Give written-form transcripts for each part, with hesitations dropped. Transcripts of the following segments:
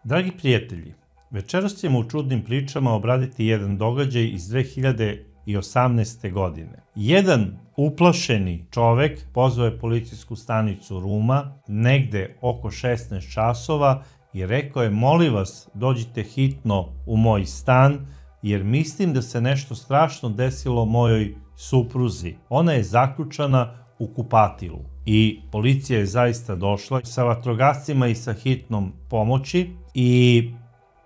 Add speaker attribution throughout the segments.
Speaker 1: Dragi prijatelji, večeras ćemo u čudnim pričama obraditi jedan događaj iz 2018. godine. Jedan uplašeni čovek pozvao je policijsku stanicu Ruma negde oko 16 časova i rekao je: molim vas, dođite hitno u moj stan jer mislim da se nešto strašno desilo mojoj supruzi. Ona je zaključana u kupatilu. I policija je zaista došla sa vatrogascima i sa hitnom pomoći i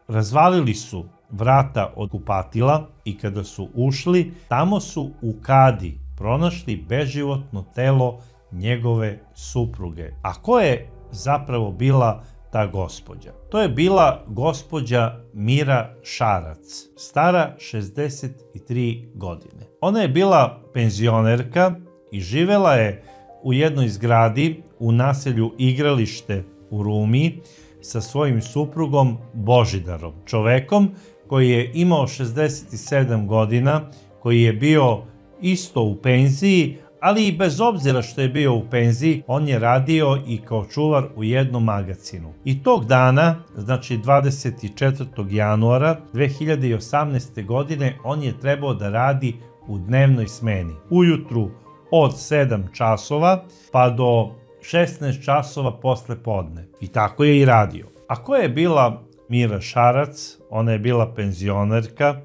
Speaker 1: razvalili su vrata od kupatila i kada su ušli, tamo su u kadi pronašli beživotno telo njegove supruge. A ko je zapravo bila ta gospođa? To je bila gospođa Mira Šarac, stara 63 godine. Ona je bila penzionerka i živela je u jednoj zgradi u naselju Igralište u Rumi sa svojim suprugom Božidarom, čovekom koji je imao 67 godina, koji je bio isto u penziji, ali i bez obzira što je bio u penziji, on je radio i kao čuvar u jednom magacinu. I tog dana, znači 24. januara 2018. godine, on je trebao da radi u dnevnoj smeni. Ujutru od 7 časova pa do 16 časova posle podne. I tako je i radio. A ko je bila Mira Šarac? Ona je bila penzionerka,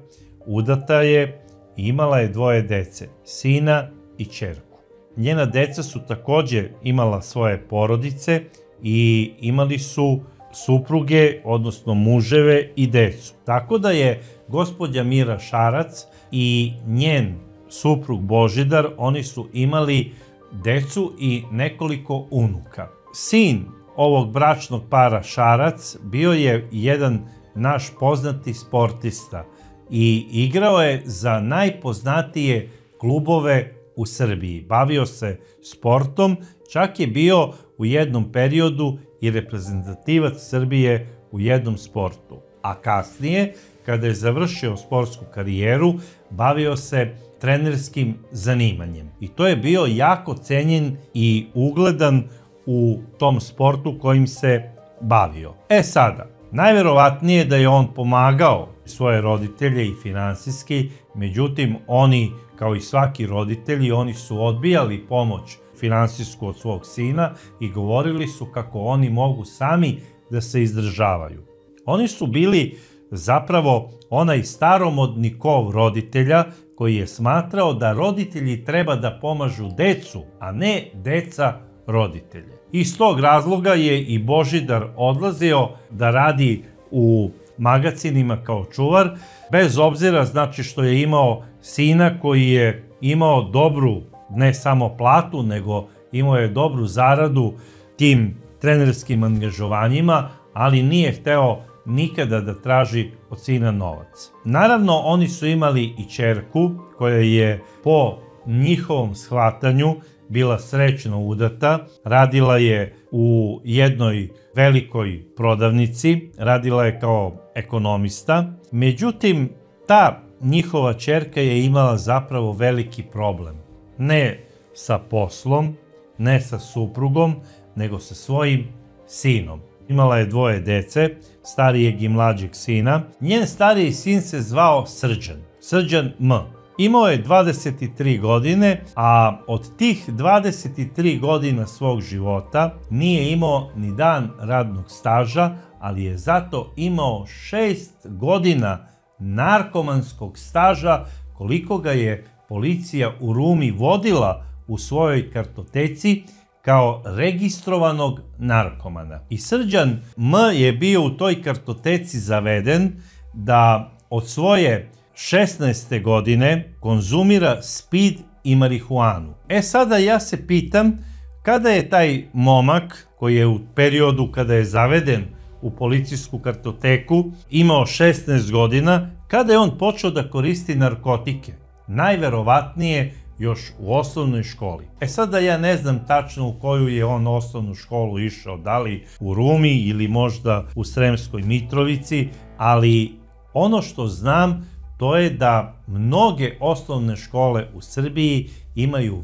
Speaker 1: udata je i imala je dvoje dece, sina i ćerku. Njena deca su takođe imala svoje porodice i imali su supruge, odnosno muževe i decu. Tako da je gospođa Mira Šarac i njen suprug Božidar, oni su imali decu i nekoliko unuka. Sin ovog bračnog para Šarac bio je jedan naš poznati sportista i igrao je za najpoznatije klubove u Srbiji. Bavio se sportom, čak je bio u jednom periodu i reprezentativac Srbije u jednom sportu. A kasnije, kada je završio sportsku karijeru, bavio se trenerskim zanimanjem. I to je bio jako cenjen i ugledan u tom sportu kojim se bavio. Sada, najverovatnije da je on pomagao svoje roditelje i finansijski, međutim oni, kao i svaki roditelji, oni su odbijali pomoć finansijsku od svog sina i govorili su kako oni mogu sami da se izdržavaju. Oni su bili zapravo onaj staromodni kov roditelja koji je smatrao da roditelji treba da pomažu decu, a ne deca roditelje. Iz tog razloga je i Božidar odlazio da radi u magacinima kao čuvar, bez obzira znači što je imao sina koji je imao dobru, ne samo platu, nego imao je dobru zaradu tim trenerskim angažovanjima, ali nije hteo nikada da traži od sina novac. Naravno, oni su imali i ćerku koja je po njihovom shvatanju bila srećno udata, radila je u jednoj velikoj prodavnici, radila je kao ekonomista. Međutim, ta njihova ćerka je imala zapravo veliki problem. Ne sa poslom, ne sa suprugom, nego sa svojim sinom. Imala je dvoje dece, starijeg i mlađeg sina. Njen stariji sin se zvao Srđan, Srđan M. Imao je 23 godine, a od tih 23 godina svog života nije imao ni dan radnog staža, ali je zato imao 6 godina narkomanskog staža, koliko ga je policija u Rumi vodila u svojoj kartoteci kao registrovanog narkomana. I Srđan M je bio u toj kartoteci zaveden da od svoje 16. godine konzumira speed i marihuanu. Sada ja se pitam, kada je taj momak, koji je u periodu kada je zaveden u policijsku kartoteku, imao 16 godina, kada je on počeo da koristi narkotike? Najverovatnije još u osnovnoj školi. Sada ja ne znam tačno u koju je on osnovnu školu išao, da li u Rumi ili možda u Sremskoj Mitrovici, ali ono što znam to je da mnoge osnovne škole u Srbiji imaju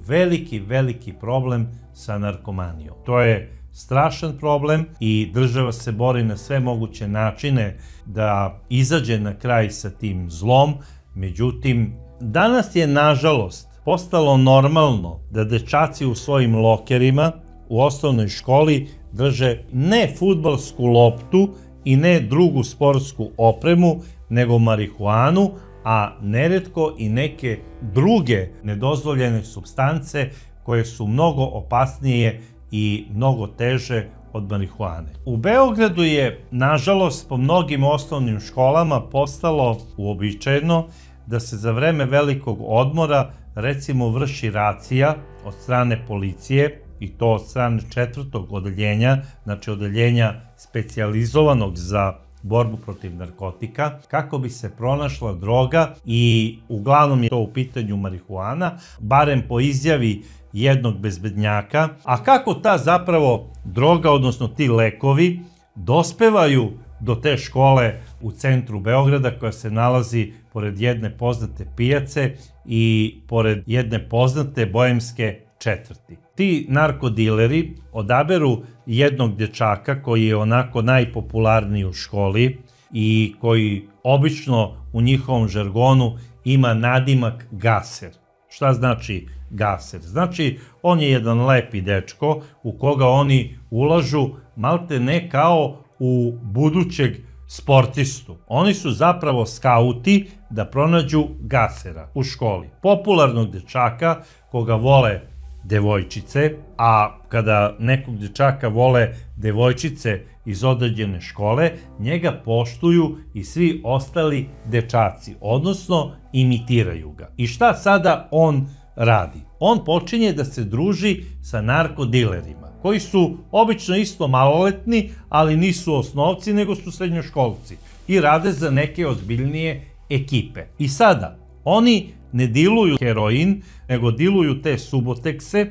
Speaker 1: veliki problem sa narkomanijom. To je strašan problem i država se bori na sve moguće načine da izađe na kraj sa tim zlom. Međutim, danas je nažalost postalo normalno da dečaci u svojim lokerima u osnovnoj školi drže ne fudbalsku loptu i ne drugu sportsku opremu, nego marihuanu, a neretko i neke druge nedozvoljene supstance koje su mnogo opasnije i mnogo teže od marihuane. U Beogradu je, nažalost, po mnogim osnovnim školama postalo uobičajeno da se za vreme velikog odmora recimo vrši racija od strane policije, i to od strane 4. odeljenja, znači odeljenja specijalizovanog za borbu protiv narkotika, kako bi se pronašla droga i uglavnom je to u pitanju marihuana, barem po izjavi jednog bezbednjaka. A kako ta zapravo droga, odnosno ti lekovi, dospevaju do te škole u centru Beograda koja se nalazi pored jedne poznate pijace i pored jedne poznate bojemske četvrti. Ti narkodileri odaberu jednog dječaka koji je onako najpopularniji u školi i koji obično u njihovom žargonu ima nadimak Gaser. Šta znači Gaser? Znači, on je jedan lepi dečko u koga oni ulažu malte ne kao u budućeg sportistu. Oni su zapravo skauti da pronađu Gasera u školi. Popularnog dečaka koga vole devojčice, a kada nekog dečaka vole devojčice iz određene škole, njega poštuju i svi ostali dečaci, odnosno imitiraju ga. I šta sada on radi? On počinje da se druži sa narkodilerima, koji su obično isto maloletni, ali nisu osnovci, nego su srednjoškolci i rade za neke ozbiljnije ekipe. I sada, oni ne diluju heroin, nego diluju te subotekse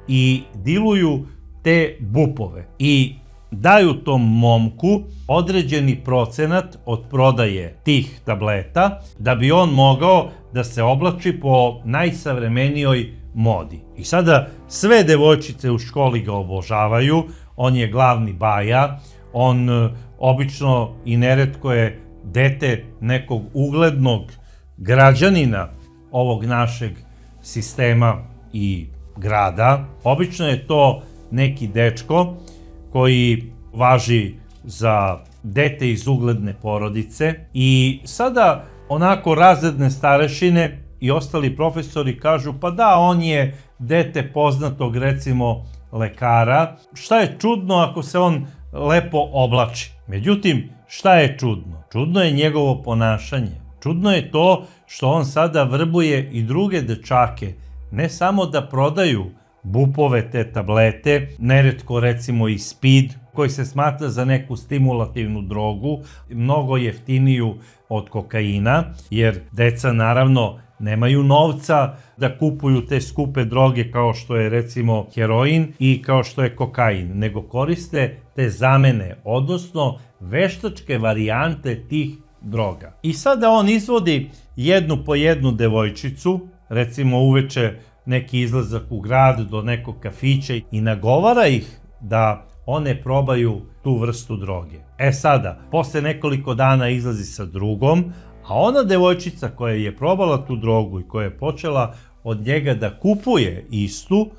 Speaker 1: i diluju te bupove i daju tom momku određeni procenat od prodaje tih tableta da bi on mogao da se oblači po najsavremenijoj modi. I sada sve devojčice u školi ga obožavaju, on je glavni baja, on obično i neretko je dete nekog uglednog građanina ovog našeg sistema i grada. Obično je to neki dečko koji važi za dete iz ugledne porodice i sada onako razredne starešine i ostali profesori kažu pa da, on je dete poznatog recimo lekara. Šta je čudno ako se on lepo oblači? Međutim, šta je čudno? Čudno je njegovo ponašanje. Čudno je to što on sada vrbuje i druge dečake, ne samo da prodaju bupove, te tablete, neretko recimo i speed, koji se smatra za neku stimulativnu drogu, mnogo jeftiniju od kokaina, jer deca naravno nemaju novca da kupuju te skupe droge kao što je recimo heroin i kao što je kokain, nego koriste te zamene, odnosno veštačke varijante tih droga. I sada on izvodi jednu po jednu devojčicu, recimo uveče neki izlazak u grad do nekog kafića i nagovara ih da one probaju tu vrstu droge. E sada, posle nekoliko dana izlazi sa drugom, a ona devojčica koja je probala tu drogu i koja je počela od njega da kupuje istu,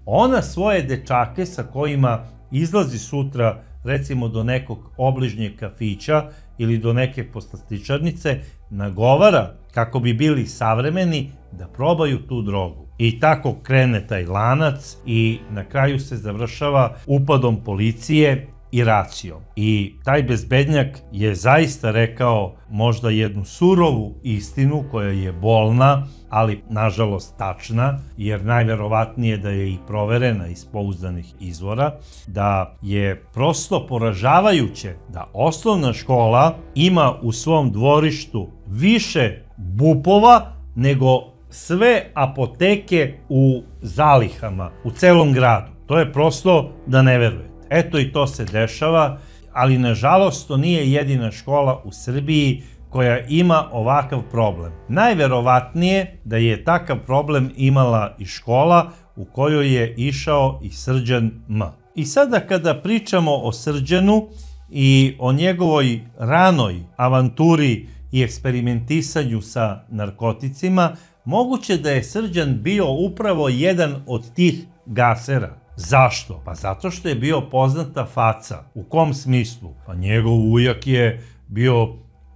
Speaker 1: ona svoje dečake sa kojima izlazi sutra recimo do nekog obližnjeg kafića ili do neke poslastičarnice, nagovara kako bi bili savremeni da probaju tu drogu. I tako krene taj lanac i na kraju se završava upadom policije i racijom. I taj bezbednjak je zaista rekao možda jednu surovu istinu koja je bolna, ali nažalost tačna, jer najverovatnije da je i proverena iz pouzdanih izvora, da je prosto poražavajuće da osnovna škola ima u svom dvorištu više bupova nego sve apoteke u zalihama u celom gradu. To je prosto da ne verujete. Eto i to se dešava, ali nažalost to nije jedina škola u Srbiji koja ima ovakav problem. Najverovatnije da je takav problem imala i škola u kojoj je išao i Srđan M. I sada kada pričamo o Srđanu i o njegovoj ranoj avanturi i eksperimentisanju sa narkoticima, moguće da je Srđan bio upravo jedan od tih gasera. Zašto? Pa zato što je bio poznata faca. U kom smislu? Pa njegov ujak je bio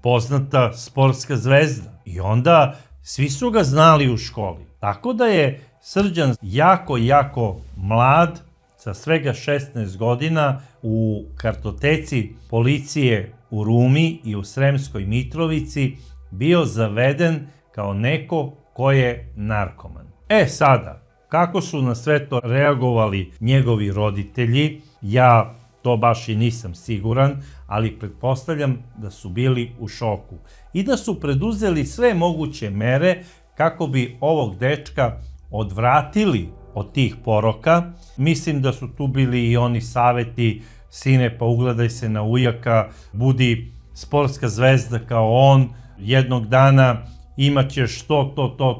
Speaker 1: poznata sportska zvezda. I onda svi su ga znali u školi. Tako da je Srđan jako mlad, sa svega 16 godina, u kartoteci policije u Rumi i u Sremskoj Mitrovici bio zaveden kao neko ko je narkoman. Sada, kako su na sve to reagovali njegovi roditelji, ja to baš i nisam siguran, ali pretpostavljam da su bili u šoku i da su preduzeli sve moguće mere kako bi ovog dečka odvratili od tih poroka. Mislim da su tu bili i oni saveti: sine, pa ugledaj se na ujaka, budi sportska zvezda kao on, jednog dana imaćeš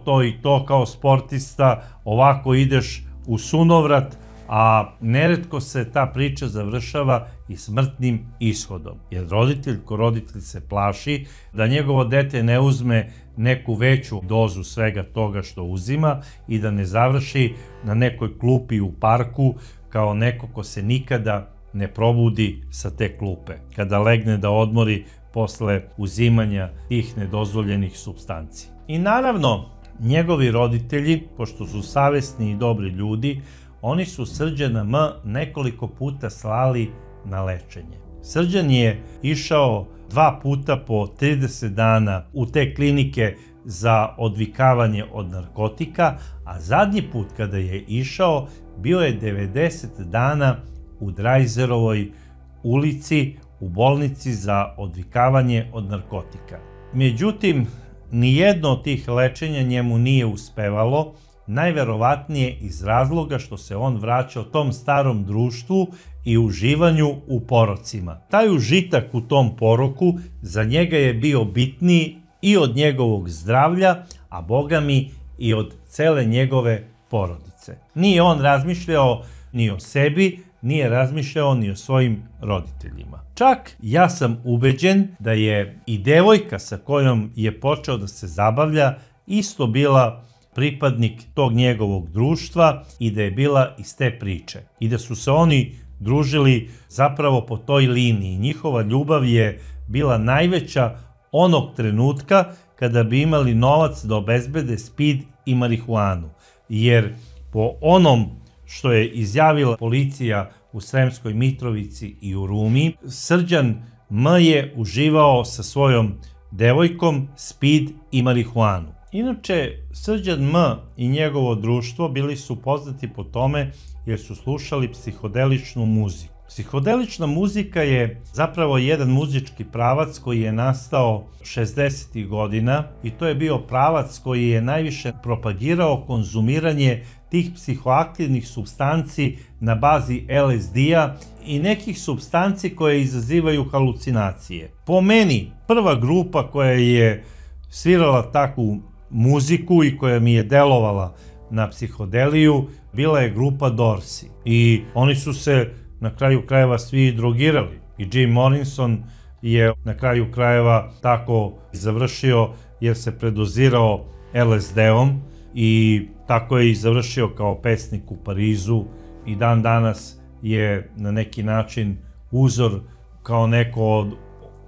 Speaker 1: to i to kao sportista, ovako ideš u sunovrat, a neretko se ta priča završava i smrtnim ishodom. Jer roditelj ko roditelj se plaši da njegovo dete ne uzme neku veću dozu svega toga što uzima i da ne završi na nekoj klupi u parku kao neko ko se nikada ne probudi sa te klupe, kada legne da odmori posle uzimanja tih nedozvoljenih supstanci. I naravno, njegovi roditelji, pošto su savesni i dobri ljudi, oni su Srđana M nekoliko puta slali na lečenje. Srđan je išao 2 puta po 30 dana u te klinike za odvikavanje od narkotika, a zadnji put kada je išao bio je 90 dana u Drajzerovoj ulici u bolnici za odvikavanje od narkotika. Međutim, nijedno od tih lečenja njemu nije uspevalo, najverovatnije iz razloga što se on vraćao tom starom društvu i uživanju u porocima. Taj užitak u tom poroku za njega je bio bitniji i od njegovog zdravlja, a bogami i od cele njegove porodice. Nije on razmišljao ni o sebi, nije razmišljao ni o svojim roditeljima. Čak ja sam ubeđen da je i devojka sa kojom je počeo da se zabavlja isto bila pripadnik tog njegovog društva i da je bila iz te priče. I da su se oni družili zapravo po toj liniji. Njihova ljubav je bila najveća onog trenutka kada bi imali novac da obezbede speed i marihuanu. Jer po onom što je izjavila policija u Sremskoj Mitrovici i u Rumi, Srđan M je uživao sa svojom devojkom speed i marihuanu. Inače, Srđan M i njegovo društvo bili su poznati po tome jer su slušali psihodeličnu muziku. Psihodelična muzika je zapravo jedan muzički pravac koji je nastao 60. godina i to je bio pravac koji je najviše propagirao konzumiranje tih psihoaktivnih supstanci na bazi LSD-a i nekih supstanci koje izazivaju halucinacije. Po meni, prva grupa koja je svirala takvu muziku i koja mi je delovala na psihodeliju bila je grupa Dorsi. I oni su se na kraju krajeva svi drogirali. I Jim Morrison je na kraju krajeva tako završio jer se predozirao LSD-om i tako je i završio kao pesnik u Parizu i dan danas je na neki način uzor kao neko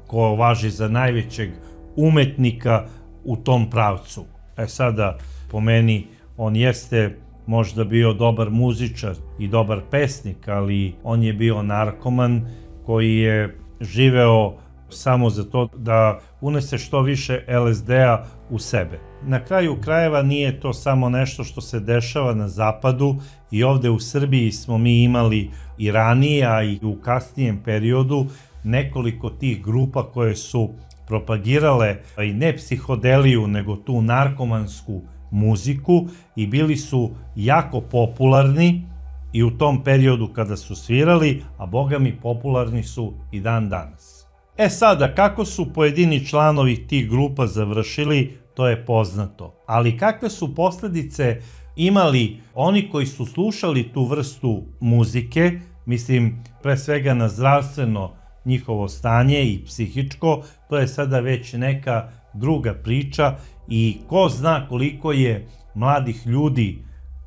Speaker 1: ko važi za najvećeg umetnika u tom pravcu. Sada, po meni, on jeste možda bio dobar muzičar i dobar pesnik, ali on je bio narkoman koji je živeo samo za to da unese što više LSD-a u sebe. Na kraju krajeva nije to samo nešto što se dešava na zapadu i ovde u Srbiji smo mi imali i ranije, a i u kasnijem periodu nekoliko tih grupa koje su propagirale i ne psihodeliju nego tu narkomansku muziku i bili su jako popularni i u tom periodu kada su svirali, a bogami popularni su i dan danas. Sada, kako su pojedini članovi tih grupa završili, to je poznato. Ali kakve su posledice imali oni koji su slušali tu vrstu muzike, mislim pre svega na zdravstveno njihovo stanje i psihičko, to je sada već neka druga priča i ko zna koliko je mladih ljudi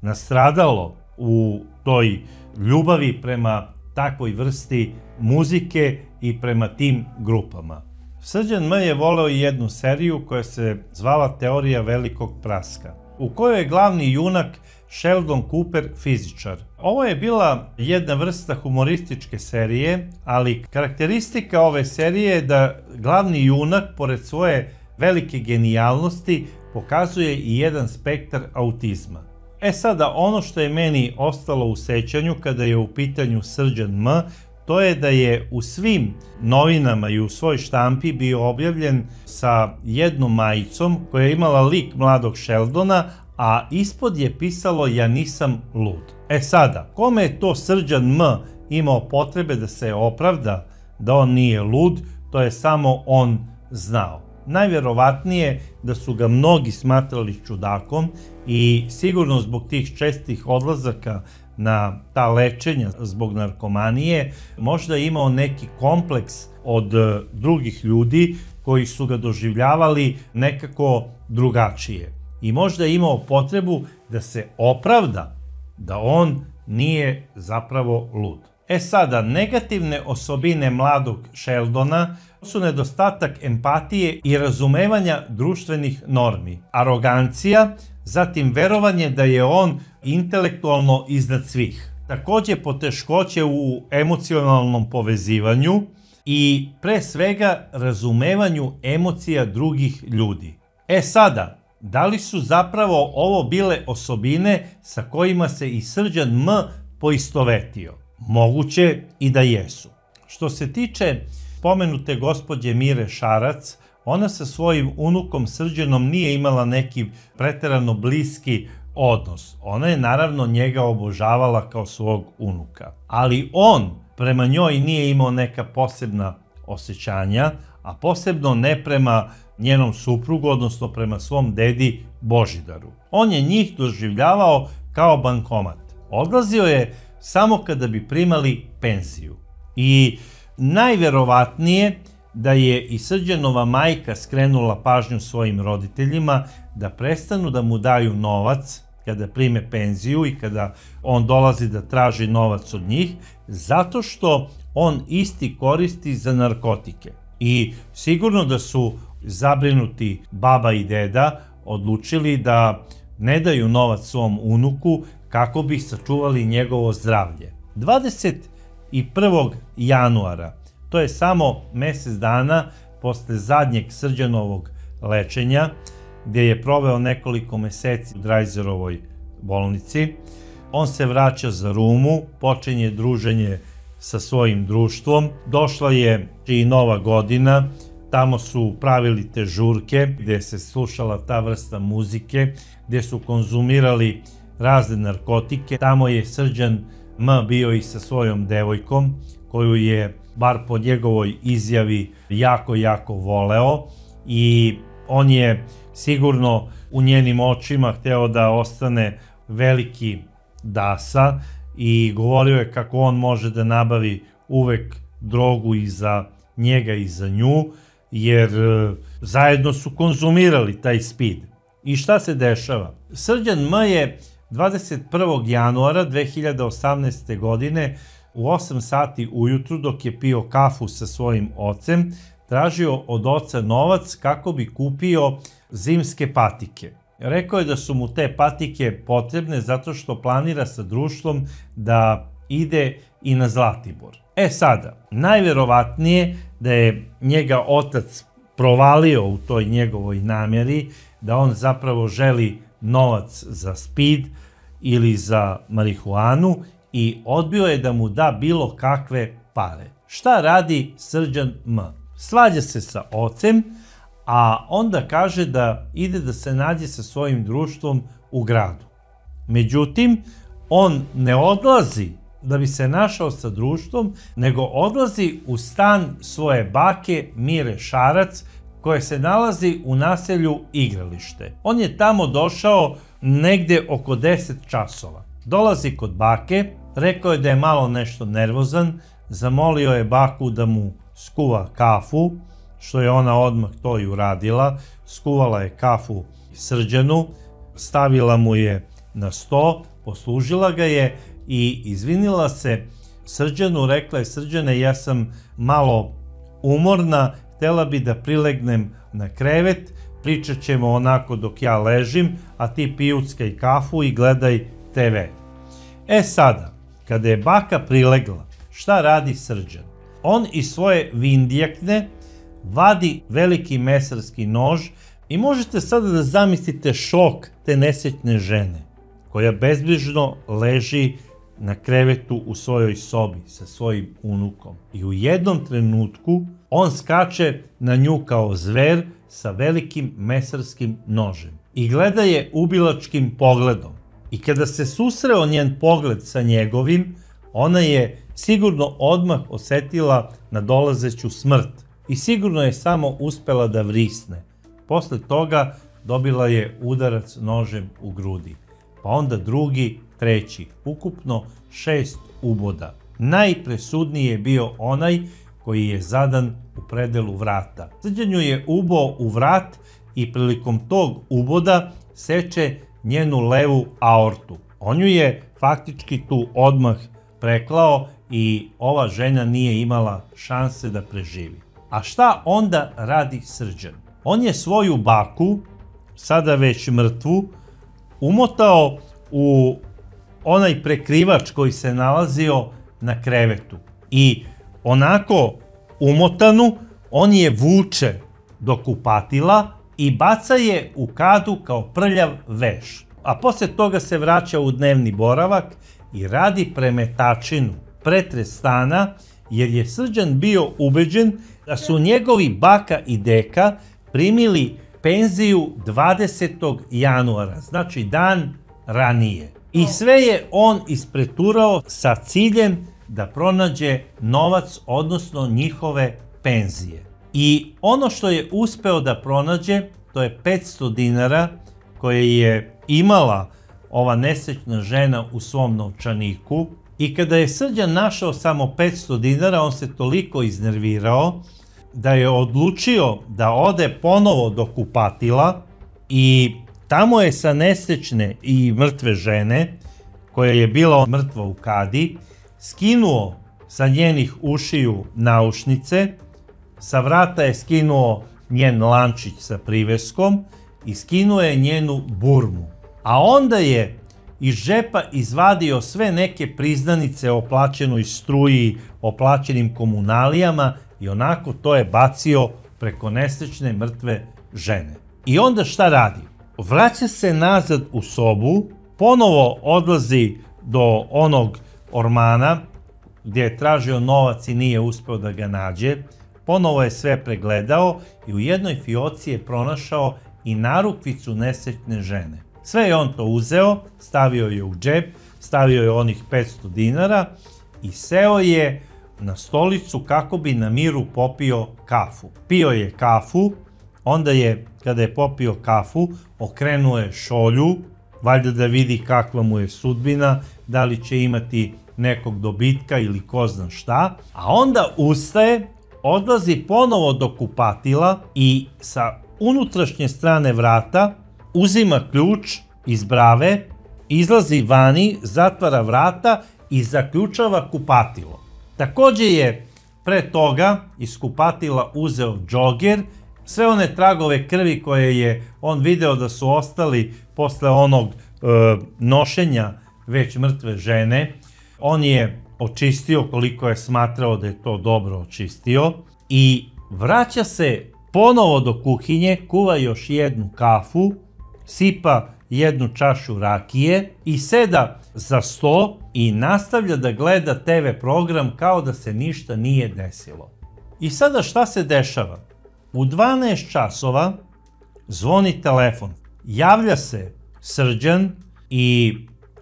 Speaker 1: nastradalo u toj ljubavi prema takvoj vrsti muzike i prema tim grupama. Srđan M. je voleo i jednu seriju koja se zvala Teorija velikog praska, u kojoj je glavni junak Sheldon Cooper fizičar. Ovo je bila jedna vrsta humorističke serije, ali karakteristika ove serije je da glavni junak, pored svoje velike genijalnosti, pokazuje i jedan spektar autizma. Sada, ono što je meni ostalo u sećanju kada je u pitanju Srđan M, to je da je u svim novinama i u svoj štampi bio objavljen sa jednom majicom koja je imala lik mladog Sheldona, a ispod je pisalo "Ja nisam lud". Sada, kome je to Srđan M imao potrebe da se opravda da on nije lud, to je samo on znao. Najverovatnije da su ga mnogi smatrali čudakom i sigurno zbog tih čestih odlazaka na ta lečenja zbog narkomanije možda je imao neki kompleks od drugih ljudi koji su ga doživljavali nekako drugačije. I možda je imao potrebu da se opravda da on nije zapravo lud. Sada, negativne osobine mladog Sheldona su nedostatak empatije i razumevanja društvenih normi, arogancija, zatim verovanje da je on intelektualno iznad svih. Takođe poteškoće u emocionalnom povezivanju i pre svega razumevanju emocija drugih ljudi. Sada, da li su zapravo ovo bile osobine sa kojima se i Srđan M poistovetio? Moguće i da jesu. Što se tiče pomenute gospođe Mire Šarac, ona sa svojim unukom Srđanom nije imala neki preterano bliski odnos. Ona je naravno njega obožavala kao svog unuka. Ali on prema njoj nije imao neka posebna osjećanja, a posebno ne prema njenom suprugu, odnosno prema svom dedi Božidaru. On je njih doživljavao kao bankomat. Odlazio je samo kada bi primali penziju. I najverovatnije da je i Srđanova majka skrenula pažnju svojim roditeljima da prestanu da mu daju novac kada prime penziju i kada on dolazi da traži novac od njih, zato što on isti koristi za narkotike. I sigurno da su zabrinuti baba i deda odlučili da ne daju novac svom unuku kako bi sačuvali njegovo zdravlje. 21. januara, to je samo mesec dana posle zadnjeg Srđanovog lečenja, gde je proveo nekoliko meseci u Drajzerovoj bolnici, on se vraća za Rumu, počinje druženje sa svojim društvom. Došla je i Nova godina, tamo su pravili te žurke gde se slušala ta vrsta muzike, gde su konzumirali razne narkotike. Tamo je Srđan M bio i sa svojom devojkom, koju je, bar po njegovoj izjavi, jako voleo i on je sigurno u njenim očima hteo da ostane veliki dasa i govorio je kako on može da nabavi uvek drogu i za njega i za nju, jer zajedno su konzumirali taj speed. I šta se dešava? Srđan M je 21. januara 2018. godine u 8 sati ujutru, dok je pio kafu sa svojim ocem, tražio od oca novac kako bi kupio zimske patike. Rekao je da su mu te patike potrebne zato što planira sa društvom da ide i na Zlatibor. Sada, najverovatnije da je njega otac provalio u toj njegovoj namjeri, da on zapravo želi novac za speed ili za marihuanu i odbio je da mu da bilo kakve pare. Šta radi Srđan M? Svađa se sa ocem, a onda kaže da ide da se nađe sa svojim društvom u gradu. Međutim, on ne odlazi da bi se našao sa društvom, nego odlazi u stan svoje bake Mire Šarac, koje se nalazi u naselju Igralište. On je tamo došao negde oko 10 časova. Dolazi kod bake, Rekao je da je malo nešto nervozan, zamolio je baku da mu skuva kafu, što je ona odmah to i uradila. Skuvala je kafu Srđanu, stavila mu je na sto, poslužila ga je i izvinila se Srđanu, rekla je: Srđane, ja sam malo umorna, htela bi da prilegnem na krevet, pričat ćemo onako dok ja ležim, a ti pijuckaj kafu i gledaj TV. Sada, kada je baka prilegla, šta radi Srđan? On iz svoje vindjakne vadi veliki mesarski nož i možete sada da zamislite šok te nesretne žene, koja bezbrižno leži na krevetu u svojoj sobi sa svojim unukom. I u jednom trenutku on skače na nju kao zver sa velikim mesarskim nožem i gleda je ubilačkim pogledom. I kada se susreo njen pogled sa njegovim, ona je sigurno odmah osetila nadolazeću smrt i sigurno je samo uspela da vrisne. Posle toga dobila je udarac nožem u grudi, pa onda drugi, treći, ukupno 6 uboda. Najpresudniji je bio onaj koji je zadan u predelu vrata. Srđan ju je ubao u vrat i prilikom tog uboda seče njenu levu aortu. On ju je faktički tu odmah preklao i ova žena nije imala šanse da preživi. A šta onda radi Srđan? On je svoju baku, sada već mrtvu, umotao u onaj prekrivač koji se nalazio na krevetu. I onako umotanu, on je vuče do kupatila i baca je u kadu kao prljav veš. A posle toga se vraća u dnevni boravak i radi premetačinu, pretres stana, jer je Srđan bio ubeđen da su njegovi baka i deka primili penziju 20. januara, znači dan ranije. I sve je on ispreturao sa ciljem da pronađe novac, odnosno njihove penzije. I ono što je uspeo da pronađe, to je 500 dinara koje je imala ova nesrećna žena u svom novčaniku. I kada je Srđan našao samo 500 dinara, on se toliko iznervirao da je odlučio da ode ponovo do kupatila i tamo je sa nesrećne i mrtve žene, koja je bila mrtva u kadi, skinuo sa njenih ušiju naušnice, sa vrata je skinuo njen lančić sa priveskom i skinuo je njenu burmu. A onda je iz džepa izvadio sve neke priznanice o plaćenoj struji, o plaćenim komunalijama i onako to je bacio preko nesrećne mrtve žene. I onda šta radi? Vraća se nazad u sobu, ponovo odlazi do onog ormana gdje je tražio novac i nije uspeo da ga nađe, ponovo je sve pregledao i u jednoj fioci je pronašao i narukvicu nesretne žene. Sve je on to uzeo, stavio je u džep, stavio je onih 500 dinara i seo je na stolicu kako bi na miru popio kafu. Pio je kafu, onda je, kada je popio kafu, okrenuo je šolju, valjda da vidi kakva mu je sudbina, da li će imati nekog dobitka ili ko zna šta, a onda ustaje, odlazi ponovo do kupatila i sa unutrašnje strane vrata uzima ključ iz brave, izlazi vani, zatvara vrata i zaključava kupatilo. Takođe je pre toga iz kupatila uzeo džoger, sve one tragove krvi koje je on video da su ostali posle onog nošenja već mrtve žene, on je očistio koliko je smatrao da je to dobro očistio i vraća se ponovo do kuhinje, kuva još jednu kafu, sipa jednu čašu rakije i seda za sto i nastavlja da gleda TV program kao da se ništa nije desilo. I sada šta se dešava? U 12 časova zvoni telefon. Javlja se Srđan i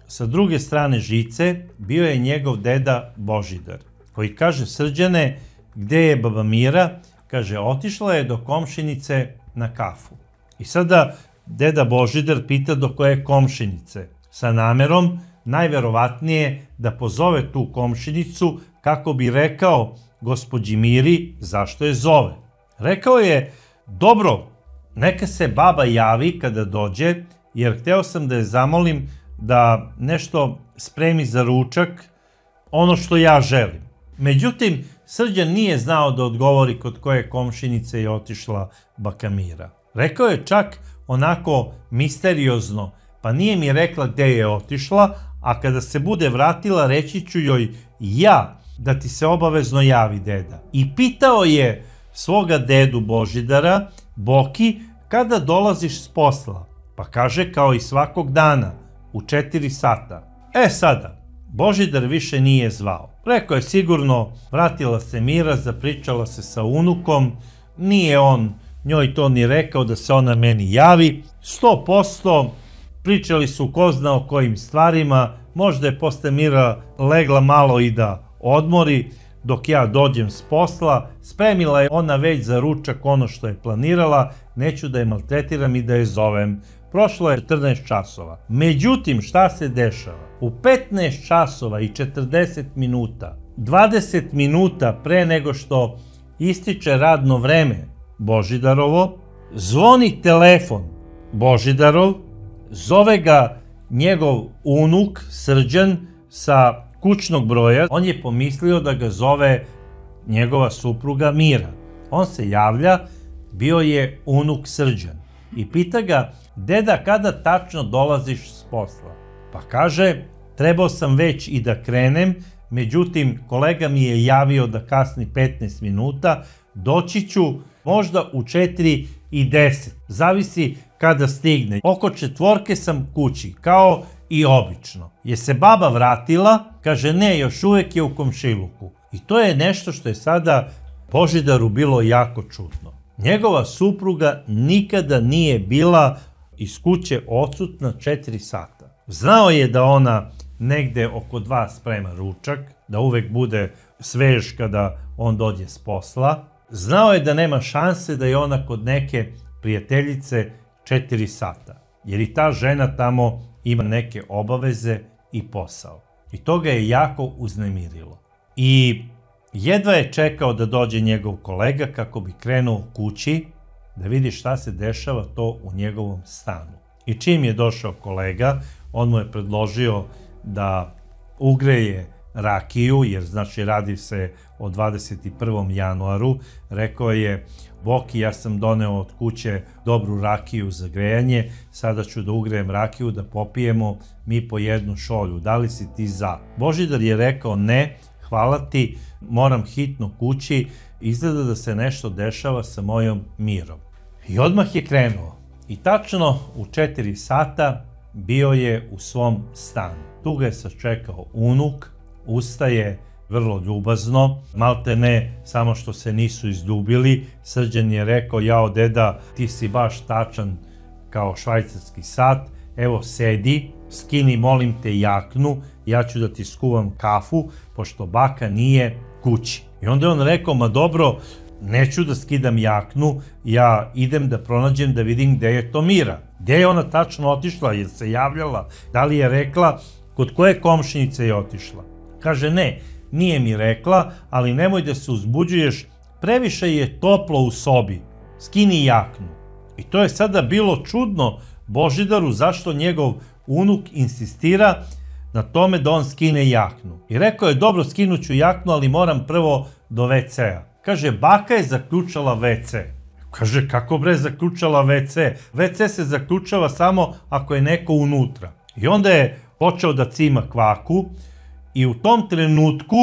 Speaker 1: sa druge strane žice bio je njegov deda Božidar, koji kaže: Srđane, gde je baba Mira? Kaže, otišla je do komšinice na kafu. I sada deda Božidar pita do koje komšinice, sa namerom najverovatnije da pozove tu komšinicu kako bi rekao gospođi Miri zašto je zove. Rekao je, dobro, neka se baba javi kada dođe, jer hteo sam da je zamolim da nešto spremi za ručak, ono što ja želim. Međutim, Srđan nije znao da odgovori kod koje komšinice je otišla baka Mira. Rekao je čak onako misteriozno, pa nije mi rekla gde je otišla, a kada se bude vratila reći ću joj ja da ti se obavezno javi deda. I pitao je svoga dedu Božidara, Boki, kada dolaziš s posla? Pa kaže kao i svakog dana, u 4 sata. Sada, Božidar više nije zvao. Rekao je sigurno, vratila se Mira, zapričala se sa unukom, nije on njoj to ni rekao da se ona meni javi, 100%, pričali su ko zna o kojim stvarima, možda je posle Mira legla malo i da odmori, dok ja dođem s posla, spremila je ona već za ručak ono što je planirala, neću da je maltretiram i da je zovem. Prošlo je 14 časova. Međutim, šta se dešava? U 15 časova i 40 minuta, 20 minuta pre nego što ističe radno vreme Božidarovo, zvoni telefon Božidarov, zove ga njegov unuk Srđan sa kućnog broja. On je pomislio da ga zove njegova supruga Mira. On se javlja, bio je unuk Srđan i pita ga, deda, kada tačno dolaziš s posla? Pa kaže, trebao sam već i da krenem, međutim kolega mi je javio da kasni 15 minuta, doći ću možda u 4:10, zavisi kada stigne. Oko 4 sam kući, kao i obično. Je se baba vratila? Kaže, ne, još uvek je u komšiluku. I to je nešto što je sada Božidaru bilo jako čudno. Njegova supruga nikada nije bila iz kuće odsutna 4 sata. Znao je da ona negde oko 2 sprema ručak, da uvek bude svež kada on dođe s posla. Znao je da nema šanse da je ona kod neke prijateljice 4 sata, jer i ta žena tamo ima neke obaveze i posao. I to ga je jako uznemirilo. I jedva je čekao da dođe njegov kolega kako bi krenuo kući da vidi šta se dešava to u njegovom stanu. I čim je došao kolega, on mu je predložio da ugreje rakiju, jer znači radi se o 21. januaru. Rekao je, Boki, ja sam doneo od kuće dobru rakiju za grejanje, sada ću da ugrejem rakiju, da popijemo mi po 1 šolju, da li si ti za? Božidar je rekao, ne, hvala ti, moram hitno kući, izgleda da se nešto dešava sa mojom Mirom. I odmah je krenuo. I tačno u 4 sata bio je u svom stanu. Tu ga je sačekao unuk, ustaje vrlo ljubazno, malte ne samo što se nisu izljubili. Srđan je rekao, jao deda, ti si baš tačan kao švajcarski sat, evo sedi, skini molim te jaknu, ja ću da ti skuvam kafu, pošto baka nije kući. I onda je on rekao, ma dobro, neću da skidam jaknu, ja idem da pronađem da vidim gde je to Mira. Gde je ona tačno otišla, je se javljala, da li je rekla, kod koje komšinice je otišla? Kaže, ne, nije mi rekla, ali nemoj da se uzbuđuješ, previše je toplo u sobi, skini jaknu. I to je sada bilo čudno Božidaru zašto njegov unuk insistira na tome da on skine jaknu. I rekao je, dobro, skinuću jaknu, ali moram prvo do WC-a. Kaže, baka je zaključala WC. Kaže, kako bre zaključala WC? WC se zaključava samo ako je neko unutra. I onda je počeo da cima kvaku i u tom trenutku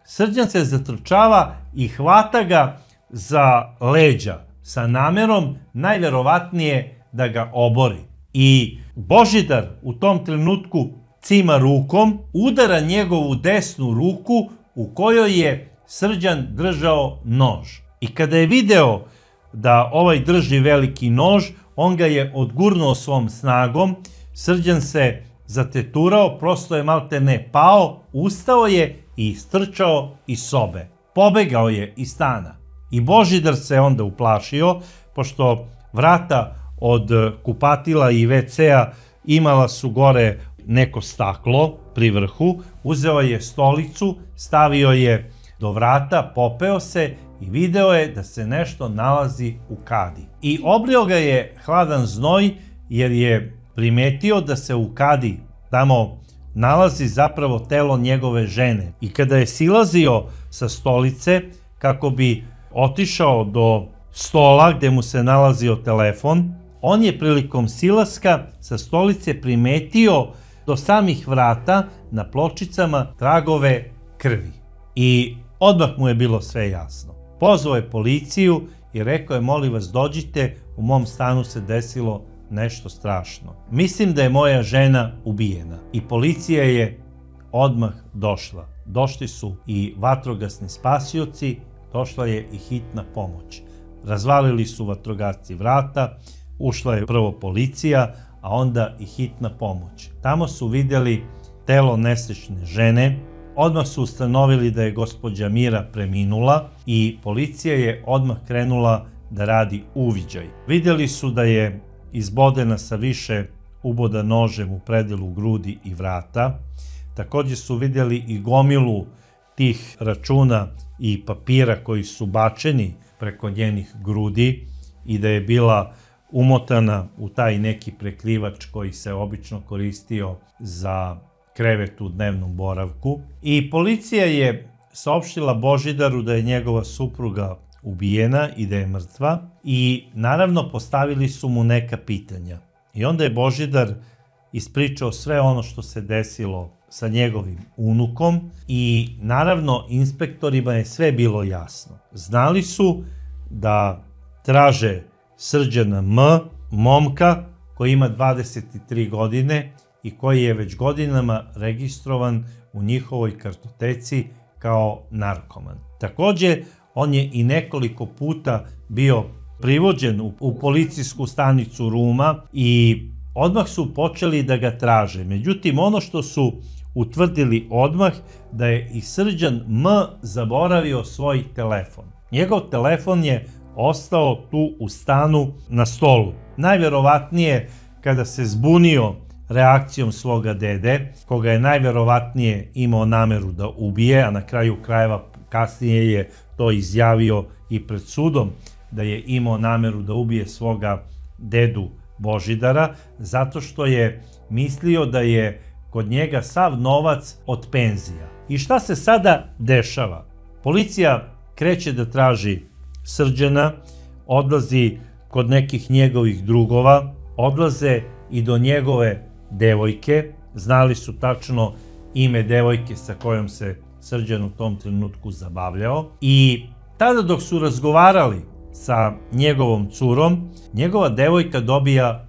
Speaker 1: Srđan se zatrčava i hvata ga za leđa sa namerom najverovatnije da ga obori. I Božidar u tom trenutku cima rukom, udara njegovu desnu ruku u kojoj je Srđan držao nož. I kada je video da ovaj drži veliki nož, on ga je odgurnuo svom snagom, Srđan se zateturao, prosto je malte ne pao, ustao je i istrčao iz sobe. Pobegao je iz stana. I Božidar se onda uplašio, pošto vrata od kupatila i WC-a imala su gore neko staklo pri vrhu, uzeo je stolicu, stavio je do vrata, popeo se i video je da se nešto nalazi u kadi. I obrio ga je hladan znoj jer je primetio da se u kadi tamo nalazi zapravo telo njegove žene. I kada je silazio sa stolice kako bi otišao do stola gde mu se nalazio telefon, on je prilikom silaska sa stolice primetio do samih vrata na pločicama tragove krvi. I odmah mu je bilo sve jasno. Pozvao je policiju i rekao je: molim vas, dođite, u mom stanu se desilo nešto strašno. Mislim da je moja žena ubijena. I policija je odmah došla. Došli su i vatrogasni spasioci, došla je i hitna pomoć. Razvalili su vatrogasci vrata, ušla je prvo policija, a onda i hitna pomoć. Tamo su vidjeli telo nesrećne žene, odmah su ustanovili da je gospođa Mira preminula i policija je odmah krenula da radi uviđaj. Vidjeli su da je izbodena sa više uboda nožem u predelu grudi i vrata. Također su vidjeli i gomilu tih računa i papira koji su bačeni preko njenih grudi i da je bila umotana u taj neki prekrivač koji se obično koristio za krevet u dnevnom boravku. I policija je saopštila Božidaru da je njegova supruga ubijena i da je mrtva i naravno postavili su mu neka pitanja. I onda je Božidar ispričao sve ono što se desilo sa njegovim unukom i naravno inspektorima je sve bilo jasno. Znali su da traže Srđana M, momka koji ima 23 godine i koji je već godinama registrovan u njihovoj kartoteci kao narkoman. Također, on je i nekoliko puta bio privođen u policijsku stanicu Ruma i odmah su počeli da ga traže. Međutim, ono što su utvrdili odmah, da je i Srđan M zaboravio svoj telefon. Njegov telefon je ostao tu u stanu na stolu. Najvjerovatnije kada se zbunio reakcijom svoga dede, koga je najvjerovatnije imao nameru da ubije, a na kraju krajeva kasnije je to izjavio i pred sudom da je imao nameru da ubije svoga dedu Božidara, zato što je mislio da je kod njega sav novac od penzija. I šta se sada dešava? Policija kreće da traži Srđana, odlazi kod nekih njegovih drugova, odlaze i do njegove devojke, znali su tačno ime devojke sa kojom se Srđan u tom trenutku zabavljao i tada dok su razgovarali sa njegovom curom, njegova devojka dobija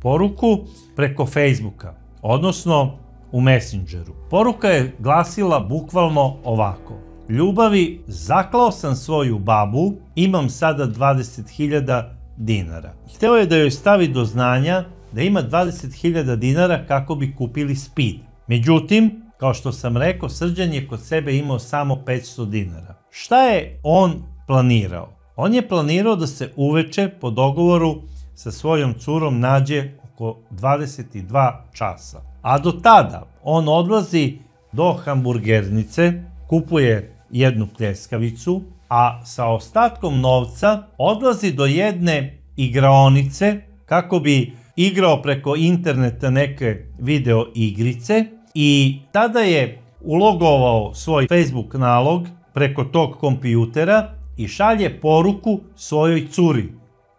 Speaker 1: poruku preko Facebooka, odnosno u Messengeru. Poruka je glasila bukvalno ovako: ljubavi, zaklao sam svoju babu, imam sada 20.000 dinara. Hteo je da joj stavi do znanja da ima 20.000 dinara kako bi kupili speed. Međutim, kao što sam rekao, Srđan je kod sebe imao samo 500 dinara. Šta je on planirao? On je planirao da se uveče po dogovoru sa svojom curom nađe oko 22 časa. A do tada on odlazi do hamburgernice, kupuje jednu pljeskavicu, a sa ostatkom novca odlazi do jedne igraonice kako bi igrao preko interneta neke video igrice i tada je ulogovao svoj Facebook nalog preko tog kompjutera i šalje poruku svojoj curi,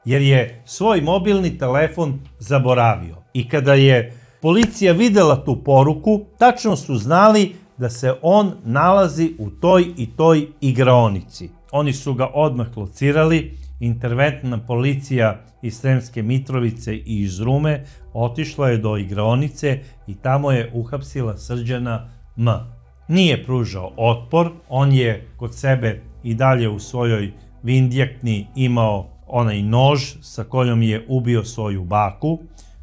Speaker 1: jer je svoj mobilni telefon zaboravio. I kada je policija videla tu poruku, tačno su znali da se on nalazi u toj i toj igraonici. Oni su ga odmah locirali, interventna policija iz Sremske Mitrovice i iz Rume otišla je do igraonice i tamo je uhapsila Srđana M. Nije pružao otpor, on je kod sebe i dalje u svojoj vindjakni imao onaj nož sa kojom je ubio svoju baku.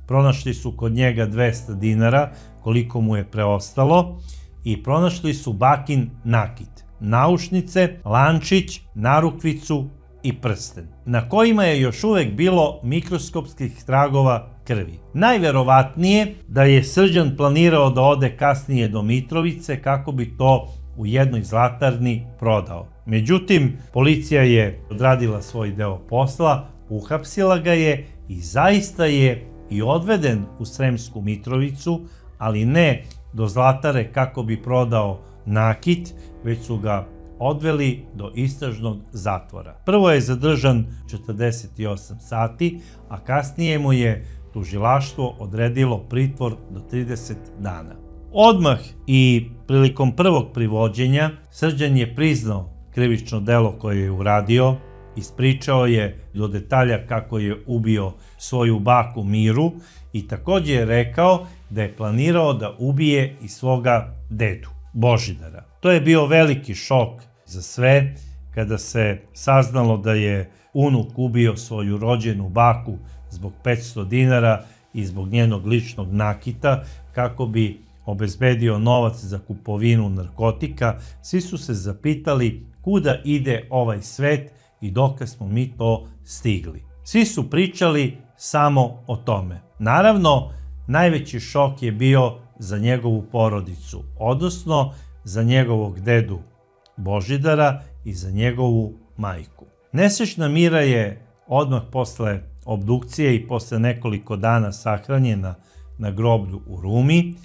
Speaker 1: Pronašli su kod njega 200 dinara, koliko mu je preostalo, i pronašli su bakin nakit, naušnice, lančić, narukvicu i prsten, na kojima je još uvek bilo mikroskopskih tragova krvi. Najverovatnije da je Srđan planirao da ode kasnije do Mitrovice kako bi to u jednoj zlatarni prodao. Međutim, policija je odradila svoj deo posla, uhapsila ga je i zaista je i odveden u Sremsku Mitrovicu, ali ne do zlatare kako bi prodao nakit, već su ga odveli do istražnog zatvora. Prvo je zadržan 48 sati, a kasnije mu je tužilaštvo odredilo pritvor do 30 dana. Odmah i prilikom prvog privođenja Srđan je priznao krivično delo koje je uradio, ispričao je do detalja kako je ubio svoju baku Miru i također je rekao da je planirao da ubije i svoga dedu, Božidara. To je bio veliki šok za sve kada se saznalo da je unuk ubio svoju rođenu baku zbog 500 dinara i zbog njenog ličnog nakita kako bi obezbedio novac za kupovinu narkotika. Svi su se zapitali kuda ide ovaj svet i dokle smo mi to stigli. Svi su pričali samo o tome. Naravno, najveći šok je bio za njegovu porodicu, odnosno za njegovog dedu Božidara i za njegovu majku. Nesrećna Mira je odmah posle obdukcije i posle nekoliko dana sahranjena na groblju u Rumi,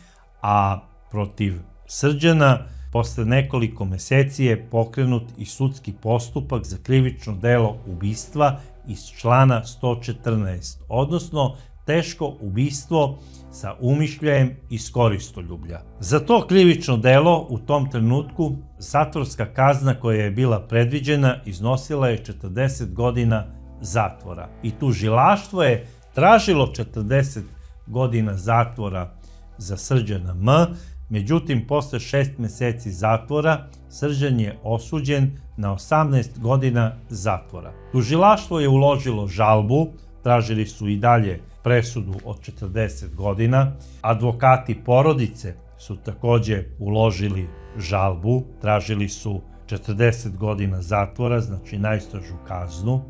Speaker 1: a protiv Srđana posle nekoliko meseci je pokrenut i sudski postupak za krivično delo ubistva iz člana 114, odnosno teško ubistvo sa umišljajem iz koristoljublja. Za to krivično delo u tom trenutku zatvorska kazna koja je bila predviđena iznosila je 40 godina zatvora. I tužilaštvo je tražilo 40 godina zatvora za Srđana M. Međutim, posle 6 meseci zatvora Srđan je osuđen na 18 godina zatvora. Tužilaštvo je uložilo žalbu, tražili su i dalje presudu od 40 godina. Advokati porodice su također uložili žalbu, tražili su 40 godina zatvora, znači najstrožu kaznu.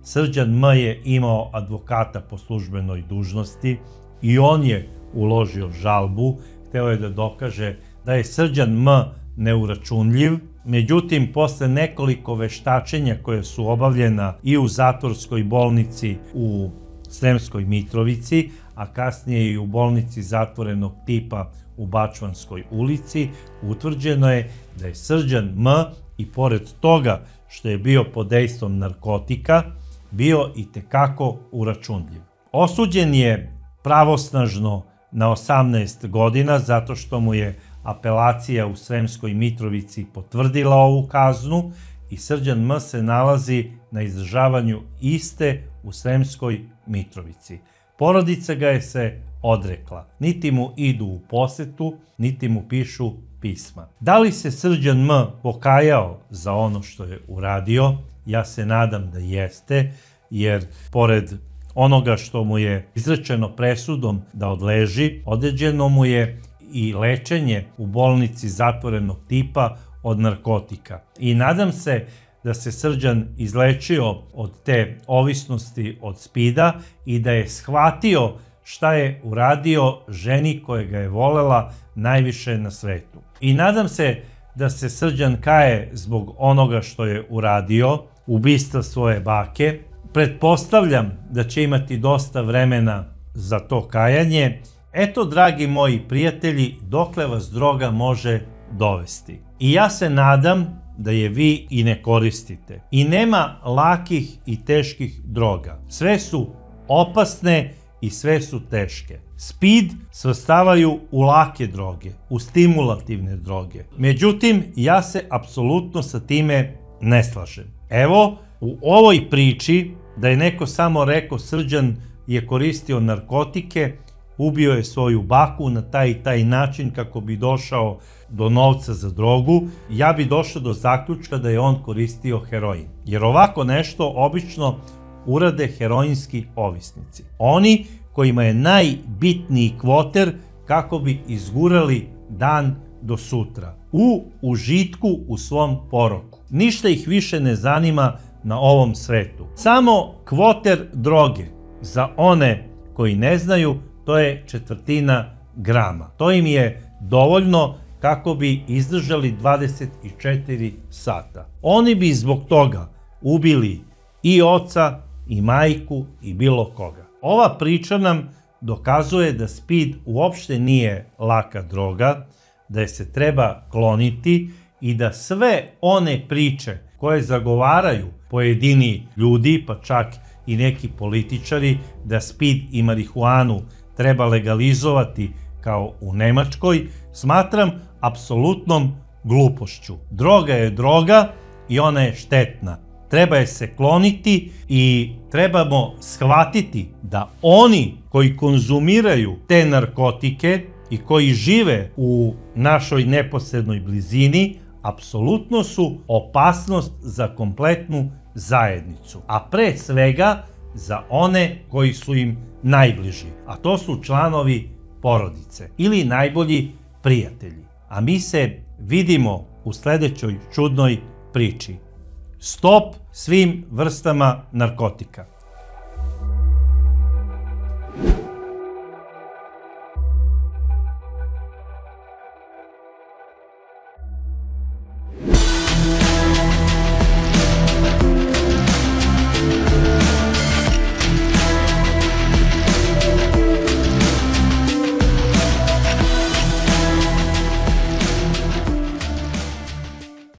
Speaker 1: Srđan M. je imao advokata po službenoj dužnosti i on je uložio žalbu, hteo je da dokaže da je Srđan M. neuračunljiv. Međutim, posle nekoliko veštačenja koje su obavljena i u zatvorskoj bolnici u Sremskoj Mitrovici, a kasnije i u bolnici zatvorenog tipa u Bačvanskoj ulici, utvrđeno je da je Srđan M. i pored toga što je bio pod dejstvom narkotika, bio itekako uračunljiv. Osuđen je pravosnažno na 18 godina zato što mu je apelacija u Sremskoj Mitrovici potvrdila ovu kaznu i Srđan M. se nalazi na izdržavanju iste u Sremskoj Mitrovici. Porodica ga je se odrekla. Niti mu idu u posetu, niti mu pišu pisma. Da li se Srđan M. pokajao za ono što je uradio? Ja se nadam da jeste, jer pored onoga što mu je izrečeno presudom da odleži, određeno mu je i lečenje u bolnici zatvorenog tipa od narkotika. I nadam se da se Srđan izlečio od te ovisnosti od spida i da je shvatio šta je uradio ženi koja ga je volela najviše na svetu. I nadam se da se Srđan kaje zbog onoga što je uradio, ubistva svoje bake. Pretpostavljam da će imati dosta vremena za to kajanje. Eto, dragi moji prijatelji, dokle vas droga može dovesti. I ja se nadam da je vi i ne koristite. I nema lakih i teških droga. Sve su opasne i sve su teške. Speed svrstavaju u lake droge, u stimulativne droge. Međutim, ja se apsolutno sa time ne slažem. Evo, u ovoj priči da je neko samo rekao Srđan je koristio narkotike, ubio je svoju baku na taj i taj način kako bi došao do novca za drogu, ja bi došao do zaključka da je on koristio heroin. Jer ovako nešto obično urade heroinski ovisnici. Oni kojima je najbitniji kvoter kako bi izgurali dan do sutra. U užitku u svom poroku. Ništa ih više ne zanima na ovom svetu. Samo kvoter droge za one koji ne znaju, to je 1/4 grama. To im je dovoljno kako bi izdržali 24 sata. Oni bi zbog toga ubili i oca, i majku, i bilo koga. Ova priča nam dokazuje da speed uopšte nije laka droga, da je se treba kloniti i da sve one priče koje zagovaraju pojedini ljudi, pa čak i neki političari, da speed i marihuanu treba legalizovati kao u Nemačkoj, smatram apsolutnom glupošću. Droga je droga i ona je štetna. Treba je se kloniti i trebamo shvatiti da oni koji konzumiraju te narkotike i koji žive u našoj neposrednoj blizini, apsolutno su opasnost za kompletnu zajednicu, a pre svega za one koji su im najbliži, a to su članovi porodice ili najbolji prijatelji. A mi se vidimo u sledećoj čudnoj priči. Stop svim vrstama narkotika.